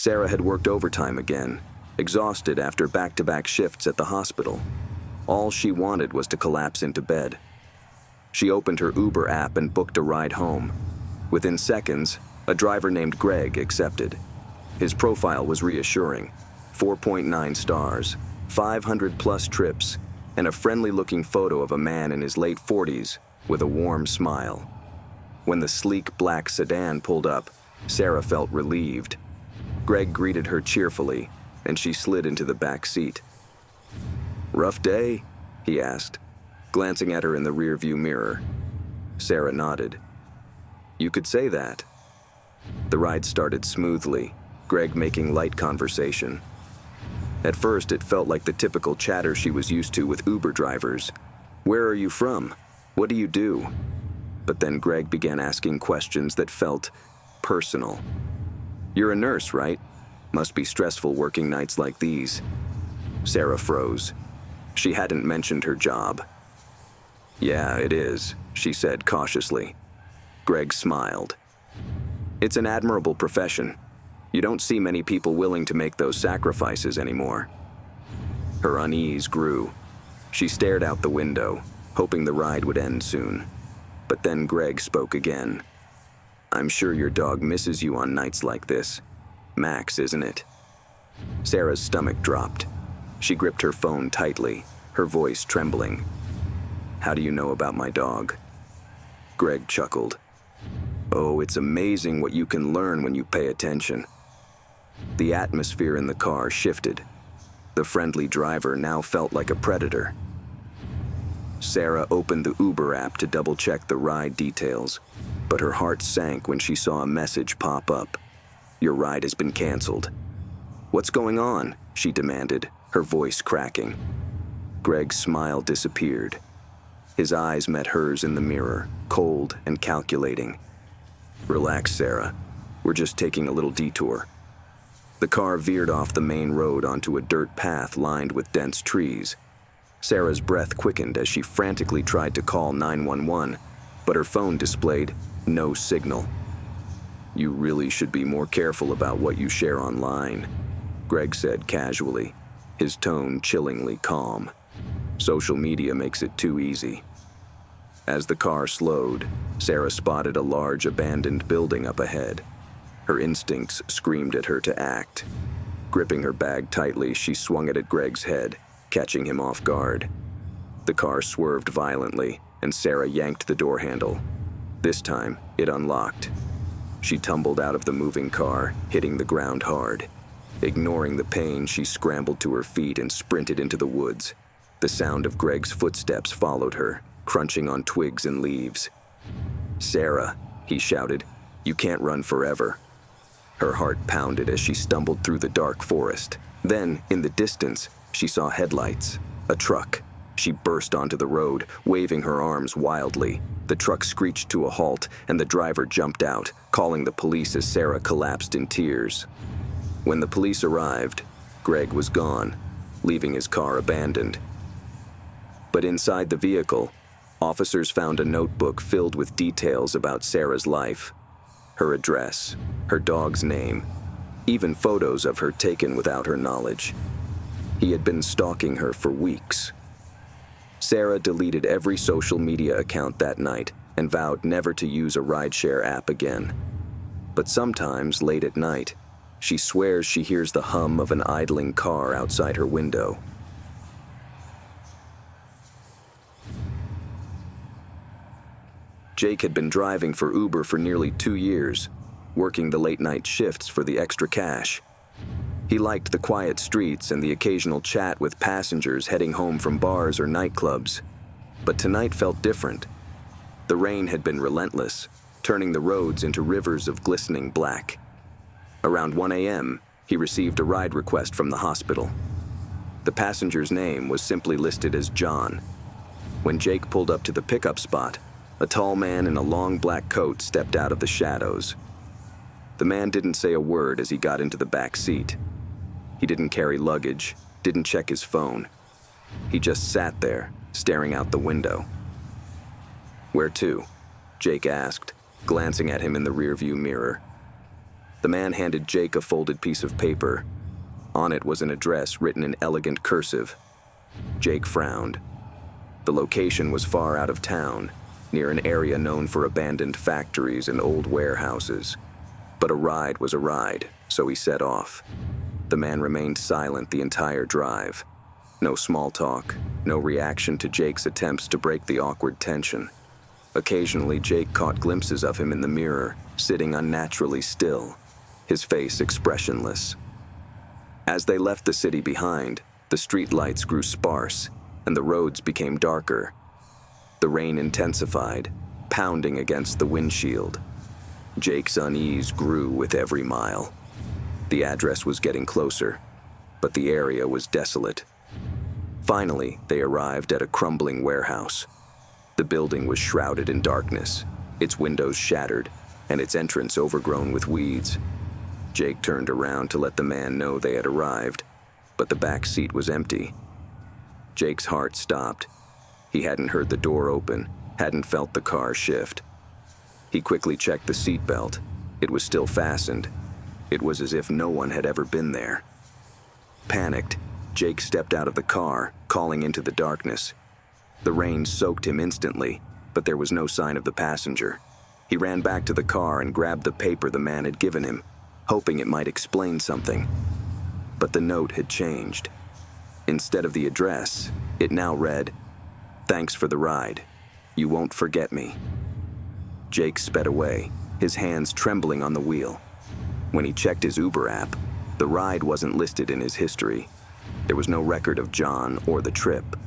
Sarah had worked overtime again, exhausted after back-to-back shifts at the hospital. All she wanted was to collapse into bed. She opened her Uber app and booked a ride home. Within seconds, a driver named Greg accepted. His profile was reassuring: 4.9 stars, 500-plus trips, and a friendly-looking photo of a man in his late 40s with a warm smile. When the sleek black sedan pulled up, Sarah felt relieved. Greg greeted her cheerfully, and she slid into the back seat. "Rough day?" he asked, glancing at her in the rearview mirror. Sarah nodded. "You could say that." The ride started smoothly, Greg making light conversation. At first, it felt like the typical chatter she was used to with Uber drivers. "Where are you from? What do you do?" But then Greg began asking questions that felt personal. "You're a nurse, right? Must be stressful working nights like these." Sarah froze. She hadn't mentioned her job. "Yeah, it is," she said cautiously. Greg smiled. "It's an admirable profession. You don't see many people willing to make those sacrifices anymore." Her unease grew. She stared out the window, hoping the ride would end soon. But then Greg spoke again. "I'm sure your dog misses you on nights like this. Max, isn't it?" Sarah's stomach dropped. She gripped her phone tightly, her voice trembling. "How do you know about my dog?" Greg chuckled. "Oh, it's amazing what you can learn when you pay attention." The atmosphere in the car shifted. The friendly driver now felt like a predator. Sarah opened the Uber app to double-check the ride details, but her heart sank when she saw a message pop up. "Your ride has been canceled." "What's going on?" she demanded, her voice cracking. Greg's smile disappeared. His eyes met hers in the mirror, cold and calculating. "Relax, Sarah. We're just taking a little detour." The car veered off the main road onto a dirt path lined with dense trees. Sarah's breath quickened as she frantically tried to call 911, but her phone displayed no signal. "You really should be more careful about what you share online," Greg said casually, his tone chillingly calm. "Social media makes it too easy." As the car slowed, Sarah spotted a large abandoned building up ahead. Her instincts screamed at her to act. Gripping her bag tightly, she swung it at Greg's head, catching him off guard. The car swerved violently, and Sarah yanked the door handle. This time, it unlocked. She tumbled out of the moving car, hitting the ground hard. Ignoring the pain, she scrambled to her feet and sprinted into the woods. The sound of Greg's footsteps followed her, crunching on twigs and leaves. "Sarah," he shouted, "you can't run forever." Her heart pounded as she stumbled through the dark forest. Then, in the distance, she saw headlights. A truck. She burst onto the road, waving her arms wildly. The truck screeched to a halt, and the driver jumped out, calling the police as Sarah collapsed in tears. When the police arrived, Greg was gone, leaving his car abandoned. But inside the vehicle, officers found a notebook filled with details about Sarah's life. Her address, her dog's name, even photos of her taken without her knowledge. He had been stalking her for weeks. Sarah deleted every social media account that night and vowed never to use a rideshare app again. But sometimes, late at night, she swears she hears the hum of an idling car outside her window. Jake had been driving for Uber for nearly 2 years, working the late-night shifts for the extra cash. He liked the quiet streets and the occasional chat with passengers heading home from bars or nightclubs. But tonight felt different. The rain had been relentless, turning the roads into rivers of glistening black. Around 1 a.m., he received a ride request from the hospital. The passenger's name was simply listed as John. When Jake pulled up to the pickup spot, a tall man in a long black coat stepped out of the shadows. The man didn't say a word as he got into the back seat. He didn't carry luggage, didn't check his phone. He just sat there, staring out the window. "Where to?" Jake asked, glancing at him in the rearview mirror. The man handed Jake a folded piece of paper. On it was an address written in elegant cursive. Jake frowned. The location was far out of town, near an area known for abandoned factories and old warehouses. But a ride was a ride, so he set off. The man remained silent the entire drive. No small talk, no reaction to Jake's attempts to break the awkward tension. Occasionally, Jake caught glimpses of him in the mirror, sitting unnaturally still, his face expressionless. As they left the city behind, the streetlights grew sparse, and the roads became darker. The rain intensified, pounding against the windshield. Jake's unease grew with every mile. The address was getting closer, but the area was desolate. Finally, they arrived at a crumbling warehouse. The building was shrouded in darkness, its windows shattered, and its entrance overgrown with weeds. Jake turned around to let the man know they had arrived, but the back seat was empty. Jake's heart stopped. He hadn't heard the door open, hadn't felt the car shift. He quickly checked the seatbelt. It was still fastened. It was as if no one had ever been there. Panicked, Jake stepped out of the car, calling into the darkness. The rain soaked him instantly, but there was no sign of the passenger. He ran back to the car and grabbed the paper the man had given him, hoping it might explain something. But the note had changed. Instead of the address, it now read, "Thanks for the ride. You won't forget me." Jake sped away, his hands trembling on the wheel. When he checked his Uber app, the ride wasn't listed in his history. There was no record of John or the trip.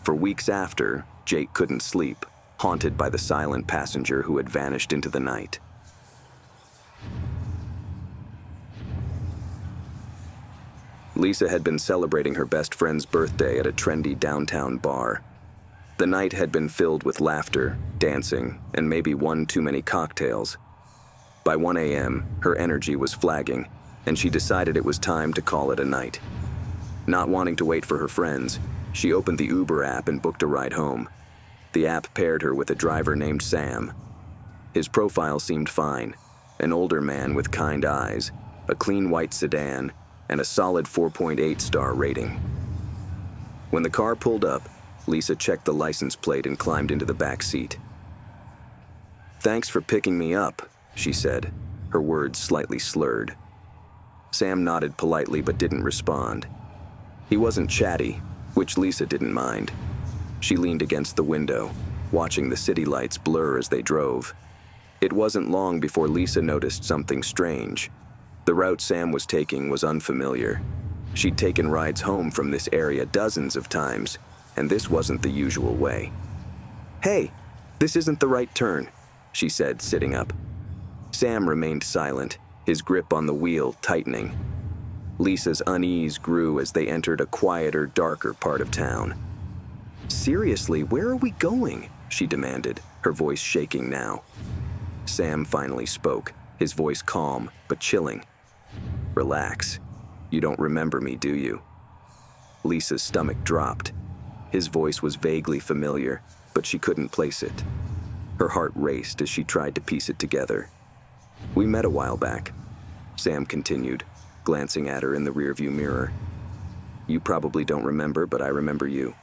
For weeks after, Jake couldn't sleep, haunted by the silent passenger who had vanished into the night. Lisa had been celebrating her best friend's birthday at a trendy downtown bar. The night had been filled with laughter, dancing, and maybe one too many cocktails. By 1 a.m., her energy was flagging, and she decided it was time to call it a night. Not wanting to wait for her friends, she opened the Uber app and booked a ride home. The app paired her with a driver named Sam. His profile seemed fine, an older man with kind eyes, a clean white sedan, and a solid 4.8-star rating. When the car pulled up, Lisa checked the license plate and climbed into the back seat. "Thanks for picking me up," she said, her words slightly slurred. Sam nodded politely but didn't respond. He wasn't chatty, which Lisa didn't mind. She leaned against the window, watching the city lights blur as they drove. It wasn't long before Lisa noticed something strange. The route Sam was taking was unfamiliar. She'd taken rides home from this area dozens of times, and this wasn't the usual way. "Hey, this isn't the right turn," she said, sitting up. Sam remained silent, his grip on the wheel tightening. Lisa's unease grew as they entered a quieter, darker part of town. "Seriously, where are we going?" she demanded, her voice shaking now. Sam finally spoke, his voice calm but chilling. "Relax. You don't remember me, do you?" Lisa's stomach dropped. His voice was vaguely familiar, but she couldn't place it. Her heart raced as she tried to piece it together. "We met a while back," Sam continued, glancing at her in the rearview mirror. "You probably don't remember, but I remember you.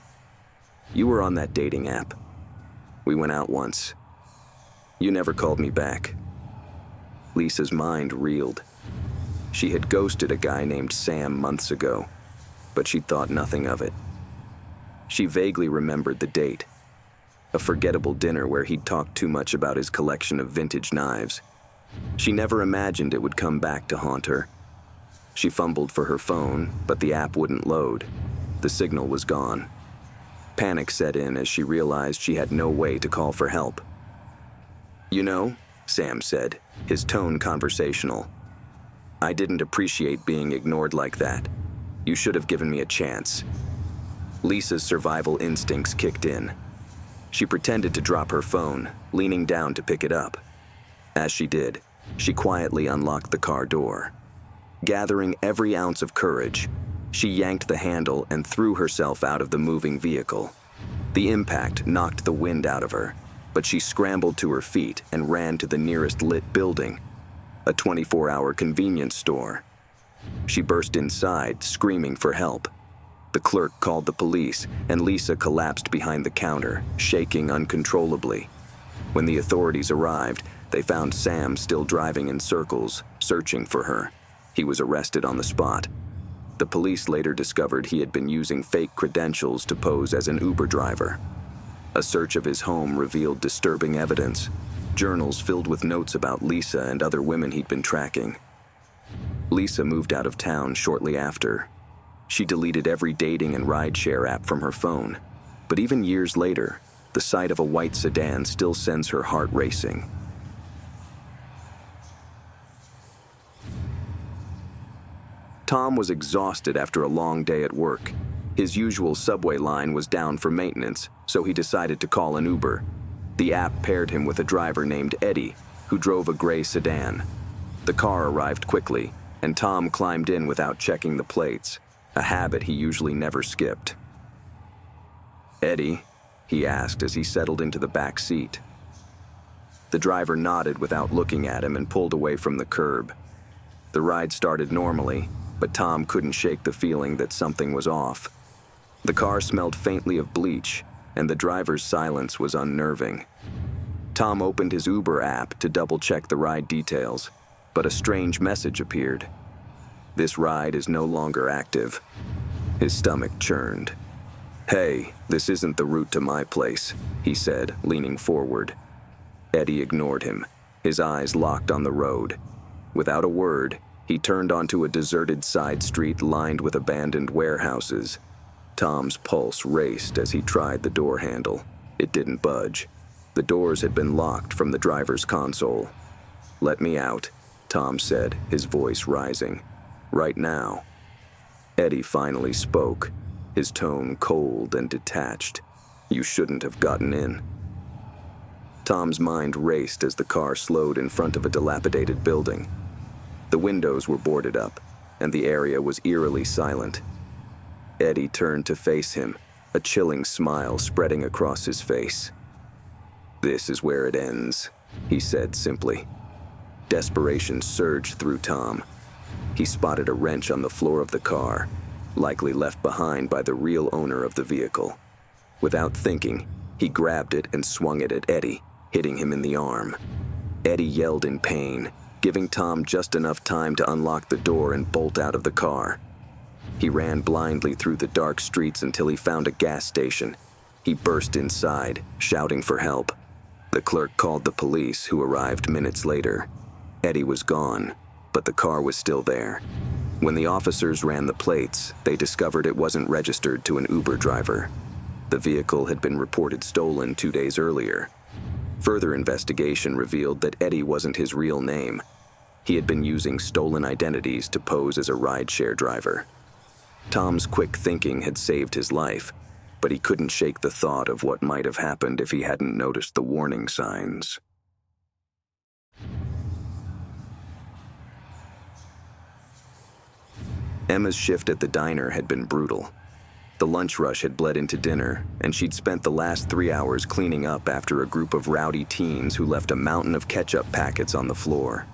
You were on that dating app. We went out once. You never called me back." Lisa's mind reeled. She had ghosted a guy named Sam months ago, but she thought nothing of it. She vaguely remembered the date, a forgettable dinner where he'd talked too much about his collection of vintage knives. She never imagined it would come back to haunt her. She fumbled for her phone, but the app wouldn't load. The signal was gone. Panic set in as she realized she had no way to call for help. "You know," Sam said, his tone conversational, "I didn't appreciate being ignored like that. You should have given me a chance." Lisa's survival instincts kicked in. She pretended to drop her phone, leaning down to pick it up. As she did, she quietly unlocked the car door. Gathering every ounce of courage, she yanked the handle and threw herself out of the moving vehicle. The impact knocked the wind out of her, but she scrambled to her feet and ran to the nearest lit building. a 24-hour convenience store. She burst inside, screaming for help. The clerk called the police, and Lisa collapsed behind the counter, shaking uncontrollably. When the authorities arrived, they found Sam still driving in circles, searching for her. He was arrested on the spot. The police later discovered he had been using fake credentials to pose as an Uber driver. A search of his home revealed disturbing evidence, journals filled with notes about Lisa and other women he'd been tracking. Lisa moved out of town shortly after. She deleted every dating and rideshare app from her phone, but even years later, the sight of a white sedan still sends her heart racing. Tom was exhausted after a long day at work. His usual subway line was down for maintenance, so he decided to call an Uber. The app paired him with a driver named Eddie, who drove a gray sedan. The car arrived quickly, and Tom climbed in without checking the plates, a habit he usually never skipped. "Eddie?" he asked as he settled into the back seat. The driver nodded without looking at him and pulled away from the curb. The ride started normally, but Tom couldn't shake the feeling that something was off. The car smelled faintly of bleach, and the driver's silence was unnerving. Tom opened his Uber app to double-check the ride details, but a strange message appeared. "This ride is no longer active." His stomach churned. "Hey, this isn't the route to my place," he said, leaning forward. Eddie ignored him, his eyes locked on the road. Without a word, he turned onto a deserted side street lined with abandoned warehouses. Tom's pulse raced as he tried the door handle. It didn't budge. The doors had been locked from the driver's console. "Let me out," Tom said, his voice rising. "Right now." Eddie finally spoke, his tone cold and detached. "You shouldn't have gotten in." Tom's mind raced as the car slowed in front of a dilapidated building. The windows were boarded up, and the area was eerily silent. Eddie turned to face him, a chilling smile spreading across his face. "This is where it ends," he said simply. Desperation surged through Tom. He spotted a wrench on the floor of the car, likely left behind by the real owner of the vehicle. Without thinking, he grabbed it and swung it at Eddie, hitting him in the arm. Eddie yelled in pain, giving Tom just enough time to unlock the door and bolt out of the car. He ran blindly through the dark streets until he found a gas station. He burst inside, shouting for help. The clerk called the police, who arrived minutes later. Eddie was gone, but the car was still there. When the officers ran the plates, they discovered it wasn't registered to an Uber driver. The vehicle had been reported stolen 2 days earlier. Further investigation revealed that Eddie wasn't his real name. He had been using stolen identities to pose as a rideshare driver. Tom's quick thinking had saved his life, but he couldn't shake the thought of what might have happened if he hadn't noticed the warning signs. Emma's shift at the diner had been brutal. The lunch rush had bled into dinner, and she'd spent the last 3 hours cleaning up after a group of rowdy teens who left a mountain of ketchup packets on the floor.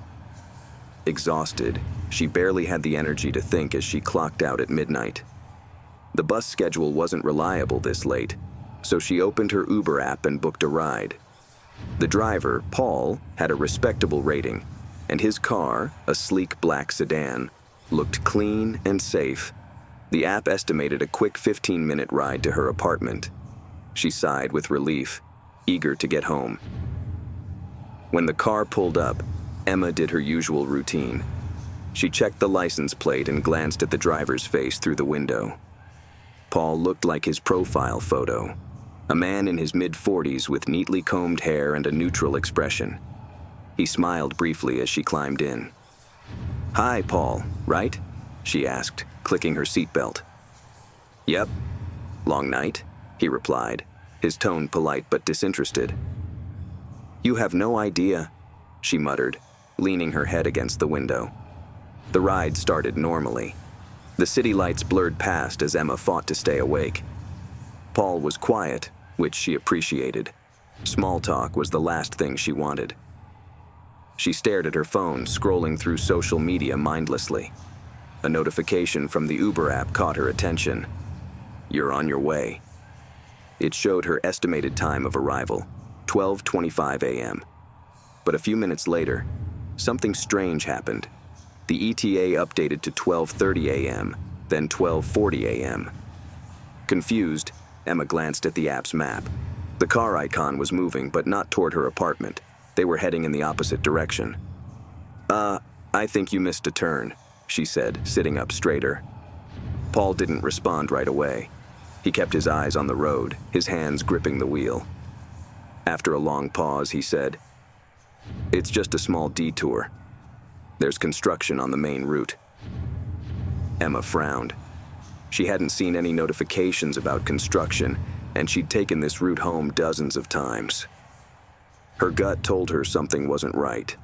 Exhausted, she barely had the energy to think as she clocked out at midnight. The bus schedule wasn't reliable this late, so she opened her Uber app and booked a ride. The driver, Paul, had a respectable rating, and his car, a sleek black sedan, looked clean and safe. The app estimated a quick 15-minute ride to her apartment. She sighed with relief, eager to get home. When the car pulled up, Emma did her usual routine. She checked the license plate and glanced at the driver's face through the window. Paul looked like his profile photo, a man in his mid-40s with neatly combed hair and a neutral expression. He smiled briefly as she climbed in. "Hi, Paul, right?" she asked, clicking her seatbelt. "Yep. Long night?" he replied, his tone polite but disinterested. "You have no idea," she muttered, leaning her head against the window. The ride started normally. The city lights blurred past as Emma fought to stay awake. Paul was quiet, which she appreciated. Small talk was the last thing she wanted. She stared at her phone, scrolling through social media mindlessly. A notification from the Uber app caught her attention. "You're on your way." It showed her estimated time of arrival, 12:25 a.m. But a few minutes later, something strange happened. The ETA updated to 12:30 a.m., then 12:40 a.m. Confused, Emma glanced at the app's map. The car icon was moving, but not toward her apartment. They were heading in the opposite direction. I think you missed a turn," she said, sitting up straighter. Paul didn't respond right away. He kept his eyes on the road, his hands gripping the wheel. After a long pause, he said, "It's just a small detour. There's construction on the main route." Emma frowned. She hadn't seen any notifications about construction, and she'd taken this route home dozens of times. Her gut told her something wasn't right.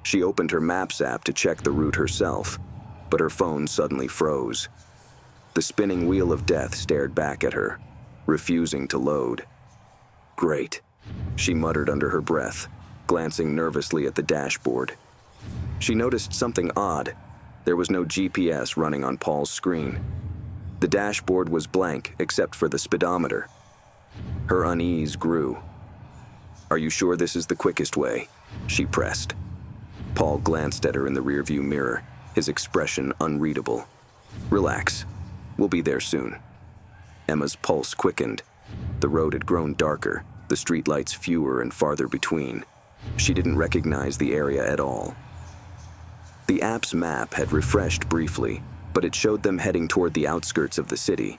She opened her Maps app to check the route herself, but her phone suddenly froze. The spinning wheel of death stared back at her, refusing to load. "Great," she muttered under her breath, glancing nervously at the dashboard. She noticed something odd. There was no GPS running on Paul's screen. The dashboard was blank except for the speedometer. Her unease grew. "Are you sure this is the quickest way?" she pressed. Paul glanced at her in the rearview mirror, his expression unreadable. "Relax. We'll be there soon." Emma's pulse quickened. The road had grown darker, the streetlights fewer and farther between. She didn't recognize the area at all. The app's map had refreshed briefly, but it showed them heading toward the outskirts of the city.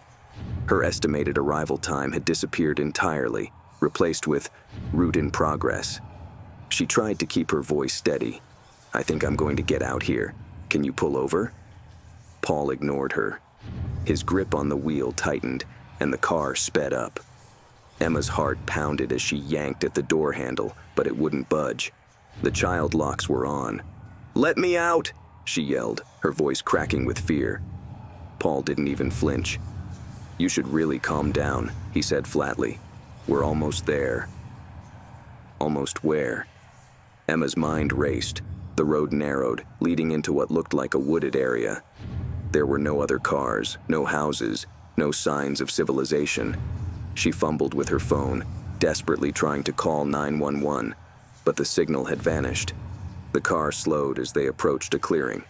Her estimated arrival time had disappeared entirely, replaced with "route in progress." She tried to keep her voice steady. "I think I'm going to get out here. Can you pull over?" Paul ignored her. His grip on the wheel tightened, and the car sped up. Emma's heart pounded as she yanked at the door handle, but it wouldn't budge. The child locks were on. "Let me out!" she yelled, her voice cracking with fear. Paul didn't even flinch. "You should really calm down," he said flatly. "We're almost there." Almost where? Emma's mind raced. The road narrowed, leading into what looked like a wooded area. There were no other cars, no houses, no signs of civilization. She fumbled with her phone, desperately trying to call 911, but the signal had vanished. The car slowed as they approached a clearing.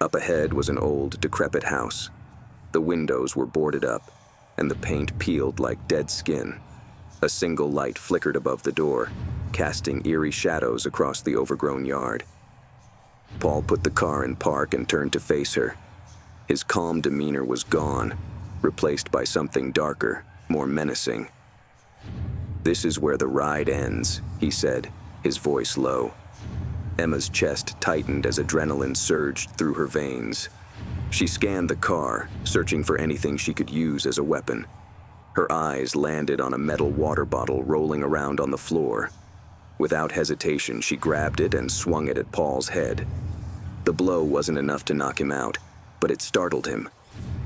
Up ahead was an old, decrepit house. The windows were boarded up, and the paint peeled like dead skin. A single light flickered above the door, casting eerie shadows across the overgrown yard. Paul put the car in park and turned to face her. His calm demeanor was gone, replaced by something darker, more menacing. "This is where the ride ends," he said, his voice low. Emma's chest tightened as adrenaline surged through her veins. She scanned the car, searching for anything she could use as a weapon. Her eyes landed on a metal water bottle rolling around on the floor. Without hesitation, she grabbed it and swung it at Paul's head. The blow wasn't enough to knock him out, but it startled him.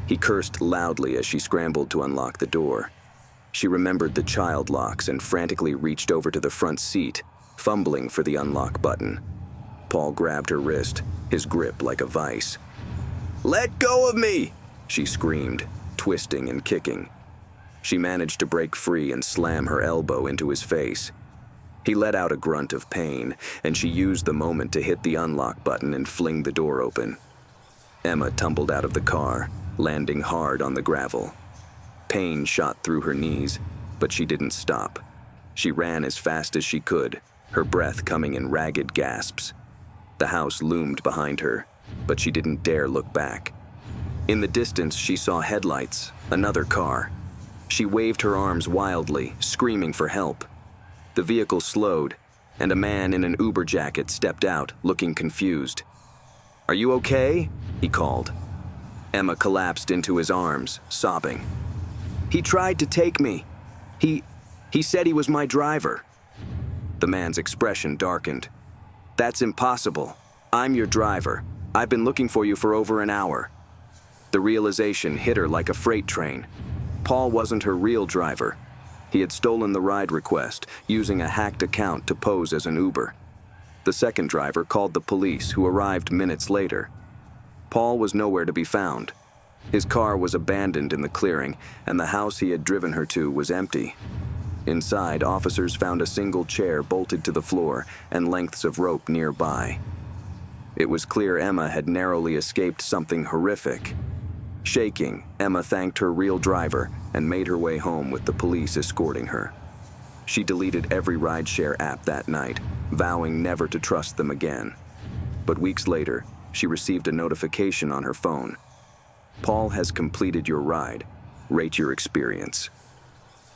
He cursed loudly as she scrambled to unlock the door. She remembered the child locks and frantically reached over to the front seat, fumbling for the unlock button. Paul grabbed her wrist, his grip like a vice. "Let go of me!" she screamed, twisting and kicking. She managed to break free and slam her elbow into his face. He let out a grunt of pain, and she used the moment to hit the unlock button and fling the door open. Emma tumbled out of the car, landing hard on the gravel. Pain shot through her knees, but she didn't stop. She ran as fast as she could, her breath coming in ragged gasps. The house loomed behind her, but she didn't dare look back. In the distance, she saw headlights, another car. She waved her arms wildly, screaming for help. The vehicle slowed, and a man in an Uber jacket stepped out, looking confused. "Are you okay?" he called. Emma collapsed into his arms, sobbing. "He tried to take me. He said he was my driver." The man's expression darkened. "That's impossible. I'm your driver. I've been looking for you for over an hour." The realization hit her like a freight train. Paul wasn't her real driver. He had stolen the ride request, using a hacked account to pose as an Uber. The second driver called the police, who arrived minutes later. Paul was nowhere to be found. His car was abandoned in the clearing, and the house he had driven her to was empty. Inside, officers found a single chair bolted to the floor and lengths of rope nearby. It was clear Emma had narrowly escaped something horrific. Shaking, Emma thanked her real driver and made her way home with the police escorting her. She deleted every rideshare app that night, vowing never to trust them again. But weeks later, she received a notification on her phone. Paul has completed your ride. Rate your experience.